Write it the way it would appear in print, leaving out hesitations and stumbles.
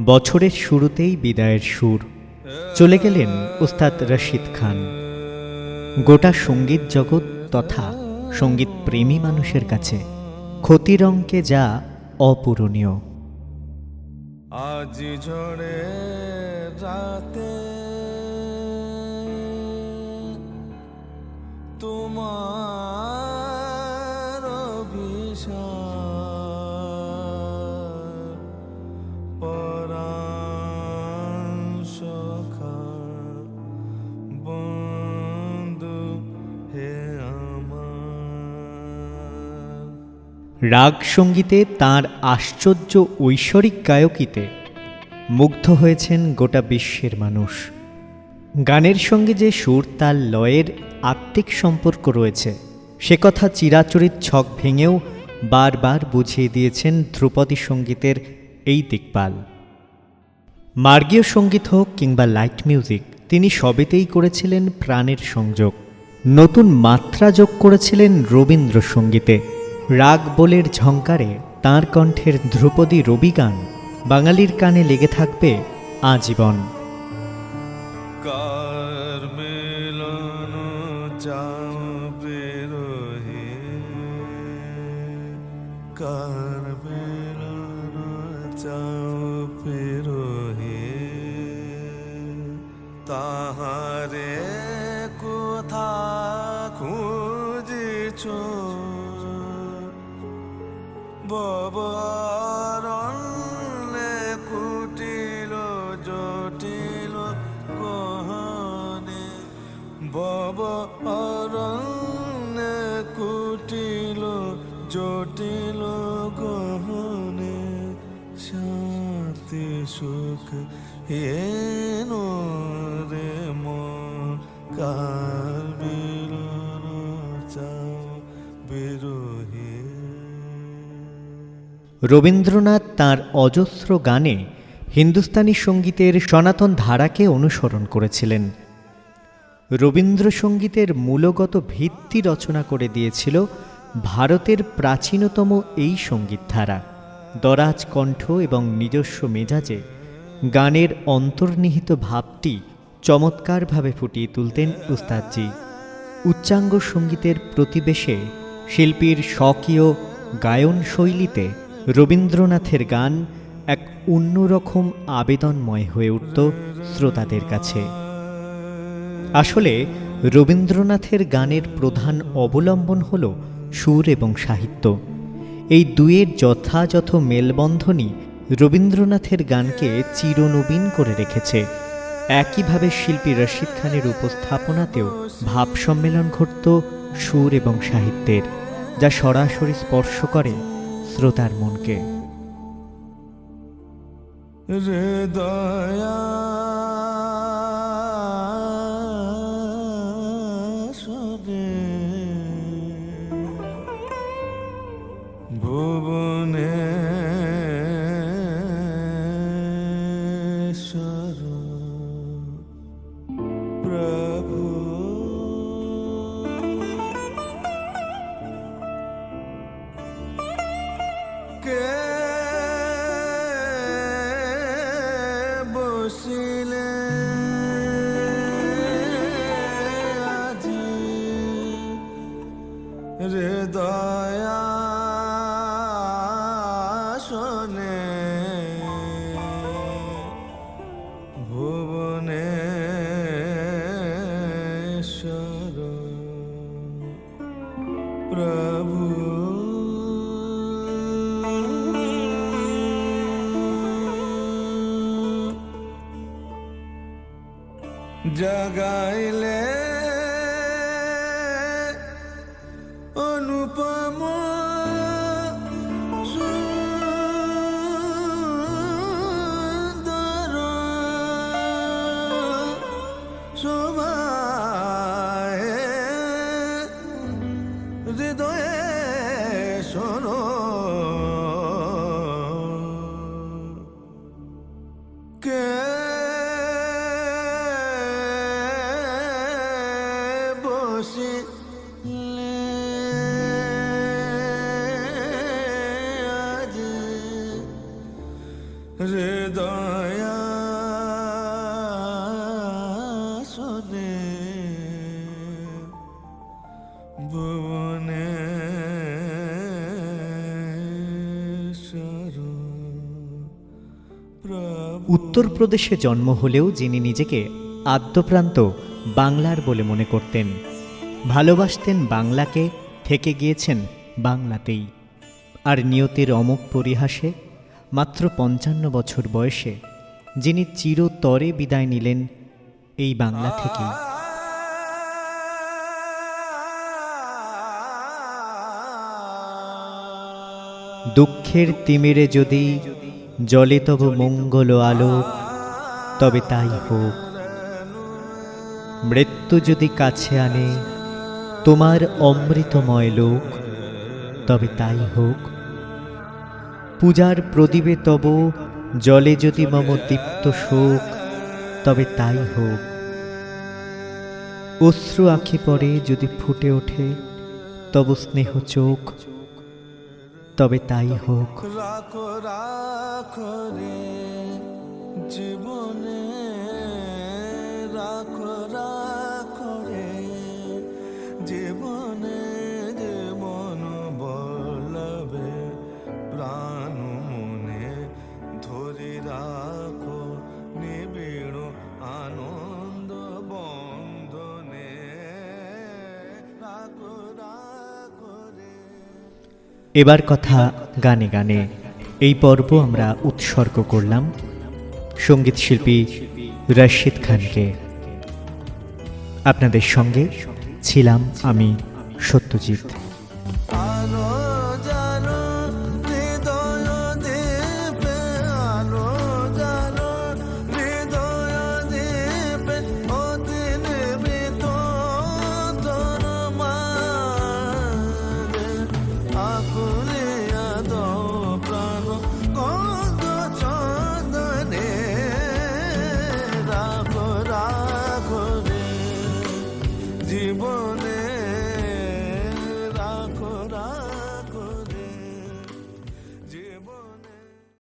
বছরের শুরুতেই বিদায়ের সুর। চলে গেলেন উস্তাদ রশিদ খান। গোটা সঙ্গীত জগৎ তথা সঙ্গীত প্রেমী মানুষের কাছে ক্ষতির অঙ্কে যা অপূরণীয়। আজ ঝড়ে রাতে তোমার অভিশাপ পরাণ সখা বন্ধু হে আমার। রাগ সঙ্গীতে তাঁর আশ্চর্য ঐশ্বরিক গায়কিতে মুগ্ধ হয়েছেন গোটা বিশ্বের মানুষ। গানের সঙ্গে যে সুর তাল লয়ের আত্মিক সম্পর্ক রয়েছে সে কথা চিরাচরিত ছক ভেঙেও বারবার বুঝিয়ে দিয়েছেন ধ্রুপদী সঙ্গীতের এই দিকপাল। মার্গীয় সঙ্গীত হোক কিংবা লাইট মিউজিক, তিনি সবেতেই করেছিলেন প্রাণের সংযোগ। নতুন মাত্রা যোগ করেছিলেন রবীন্দ্রসঙ্গীতে। রাগ বোলের ঝঙ্কারে তাঁর কণ্ঠের ধ্রুপদী রবি গান বাঙালির কানে লেগে থাকবে আজীবন। কার মিলন চাবে রহে, কার মিলন চাবে রহে, তাহারে কোথা খুঁজিছ ববরণ্যে কুটিল জটিল গহনে, ববরণ্যে কুটিল জটিল গহনে, শান্তি সুখ হেন রে মন, কার মিলন চাও বিরহে। রবীন্দ্রনাথ তাঁর অজস্র গানে হিন্দুস্তানি সঙ্গীতের সনাতন ধারাকে অনুসরণ করেছিলেন। রবীন্দ্রসঙ্গীতের মূলগত ভিত্তি রচনা করে দিয়েছিল ভারতের প্রাচীনতম এই সঙ্গীত ধারা। দরাজ কণ্ঠ এবং নিজস্ব মেজাজে গানের অন্তর্নিহিত ভাবটি চমৎকারভাবে ফুটিয়ে তুলতেন উস্তাদজি। উচ্চাঙ্গ সঙ্গীতের প্রতিবেশে শিল্পীর স্বকীয় গায়ন শৈলীতে রবীন্দ্রনাথের গান এক অন্যরকম আবেদনময় হয়ে উঠত শ্রোতাদের কাছে। আসলে রবীন্দ্রনাথের গানের প্রধান অবলম্বন হল সুর এবং সাহিত্য। এই দুয়ের যথাযথ মেলবন্ধনই রবীন্দ্রনাথের গানকে চিরনবীন করে রেখেছে। একইভাবে শিল্পী রশিদ খানের উপস্থাপনাতেও ভাব সম্মেলন ঘটত সুর এবং সাহিত্যের, যা সরাসরি স্পর্শ করে শ্রোতার মনকে। হৃদয়া সবে ভুবনেশ্বর প্রভু, কে বসিলে আজি হৃদয়া শোনে, ভুবনেশ্বর প্রভু। জাগাইলে অনুপম সুন্দর শোভায় হৃদয়ে শোনো, কে হৃদয়া শোনে ভুবনেশ্বর প্রভু। উত্তরপ্রদেশে জন্ম হলেও যিনি নিজেকে আদ্যপ্রান্ত বাংলার বলে মনে করতেন, ভালোবাসতেন বাংলাকে, থেকে গিয়েছেন বাংলাতেই। আর নিয়তির অমোঘ পরিহাসে মাত্র 55 বছর বয়সে যিনি চিরতরে বিদায় নিলেন এই বাংলা থেকেই। দুঃখের তিমিরে যদি জলে তব মঙ্গল আলোক, তবে তাই হোক। মৃত্যু যদি কাছে আনে তোমার অমৃতময় লোক, তবে তাই হোক। পূজার প্রদীপে তব জলে যদি মম দীপ্ত শোক, তবে তাই হোক। অশ্রু আঁখি পরে যদি ফুটে ওঠে তব স্নেহ চোখ, তবে তাই হোক। রাখো রাখো রে জীবনে, রাখো রাখো রে জীবনে, জীবন বলবে প্রাণ মনে ধরে রাখো নিবিড় আনন্দ বন্ধনে, রাখো রাখো রে। এবার কথা গানে গানে। এই পর্ব আমরা উৎসর্গ করলাম সঙ্গীত শিল্পী রশিদ খানকে। আপনাদের সঙ্গে ছিলাম আমি সত্যজিৎ। আলো জালো হৃদয় দীপে, আলো জালো হৃদয় দীপে, অদিন বিত তোর মাঝে আকুলিয়া দাও প্রাণ কত চন্দনে, রাখো রাখো রে জীবনে।